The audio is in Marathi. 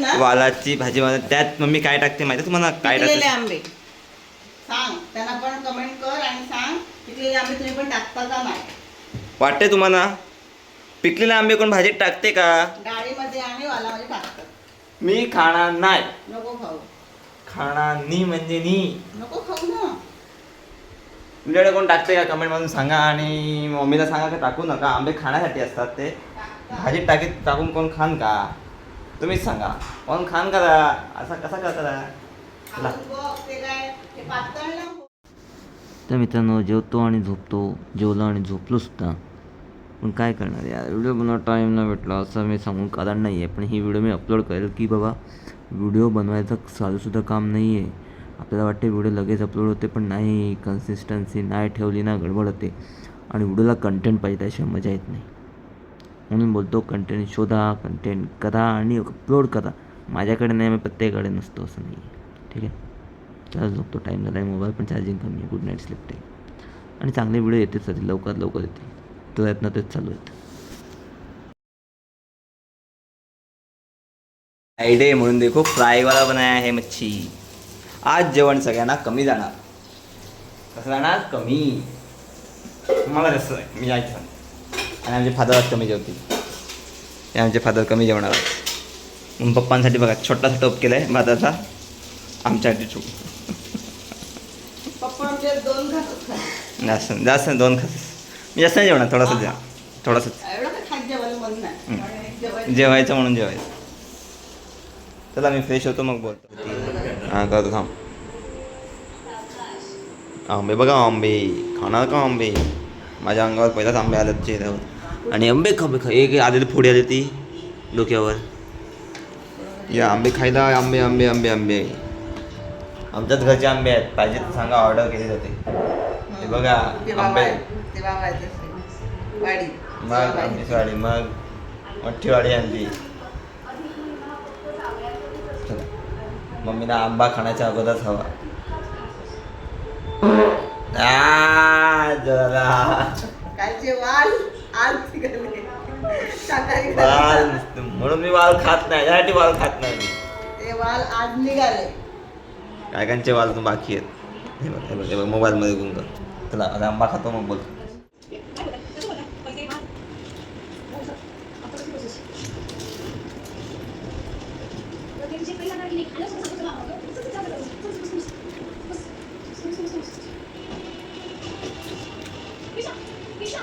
ना वालाची भाजी बनवतात त्यात मम्मी काय टाकते माहिती तुम्हाला? काय पिकलेले टाकते? आंबे सांग, त्यांना पण कमेंट कर आणि सांग पिकलेले आंबे तुम्ही पण टाकता का नाही. वाटते तुम्हाला पिकलेले आंबे कोण भाजीत टाकते का? डाळीमध्ये आणि वालामध्ये टाकतात. मी खाणार नाही. नको खाऊ. खाणार नी म्हणजे नी. नको खाऊ ना. तुमच्याकडे कोण टाकते का कमेंट मधून सांगा आणि मम्मीला सांगा की टाकू नका. आंबे खाण्यासाठी असतात ते. भाजीत टाकून कोण खान का? तुम्हीच सांगा कोण खान करा असा कसा करता? खाऊन बघ, ते काय ते पातळ ना. तर मित्रांनो जेवतो आणि झोपतो, जेवलो आणि झोपलो सुद्धा. पण काय करणार यार, व्हिडिओ बनवायला टाईम नाही भेटला असं मी सांगून कारण नाही आहे. पण ही व्हिडिओ मी अपलोड करेल की बाबा व्हिडिओ बनवायचं साधंसुद्धा काम नाही आहे. आपल्याला वाटते व्हिडिओ लगेच अपलोड होते पण नाही, कन्सिस्टन्सी नाही ठेवली ना गडबड होते. आणि व्हिडिओला कंटेंट पाहिजे त्याशिवाय मजा येत नाही. म्हणून बोलतो कंटेंट शोधा, कंटेंट करा आणि अपलोड करा. माझ्याकडे नाही, मी प्रत्येकाकडे नसतो असं नाही आहे. ठीक आहे, चला झोपतो, टाईम झाला आहे. मोबाईल पण चार्जिंग कमी आहे. Good night, slip time. आणि चांगले व्हिडिओ येतेच राहतील, लवकरात लवकर येतील. प्रयत्न तेच चालू आहेत. फ्रायडे म्हणून देखो फ्रायवाला बनाया है मच्छी. आज जेवण सगळ्यांना कमी जाणार. कसं जाणार? कमी. मला जास्त आहे, मी जायचं. आणि आमचे फादर आज कमी जेवतील. हे आमचे फादर कमी जेवणार. मग पप्पांसाठी बघा छोटासा टोप केला आहे भाताचा. आमच्यासाठी छोट. पप्पा आमचे 2 घासच खातात. जास्त 2 खास. मी जास्त नाही जेवणार, थोडासा द्या. थोडंसं एवढं काय खात जेवायला मन नाही. जेवायचं म्हणून जेवायचं. चला मी फ्रेश होतो मग बोलतो. हां करतो थांब. आंबे बघा, आंबे खाणार का? आंबे माझ्या अंगावर पहिलाच आंबे आले चेहऱ्यावर. आणि आंबे एक आलेली फोडी आली ती डोक्यावर. या आंबे खायला. आंबे आंबे आंबे आंबे आमच्याच घरचे आंबे आहेत. पाहिजे तर सांगा, ऑर्डर केली जाते. हे बघा आंबे. मग आमची वाडी, मग मोठी वाडी आणली. मम्मीला आंबा खाण्याच्या अगोदरच हवा. कालचे वाल आज वाल म्हणून मी वाल खात नाही, यासाठी वाल खात नाही मी. ते वाल आज निघाले. काय कांचे वाल तू बाकी आहेत. हे बघ मोबाईलमध्ये गुंग. चला आता आंबा खातो मग बोलतो. Pisha!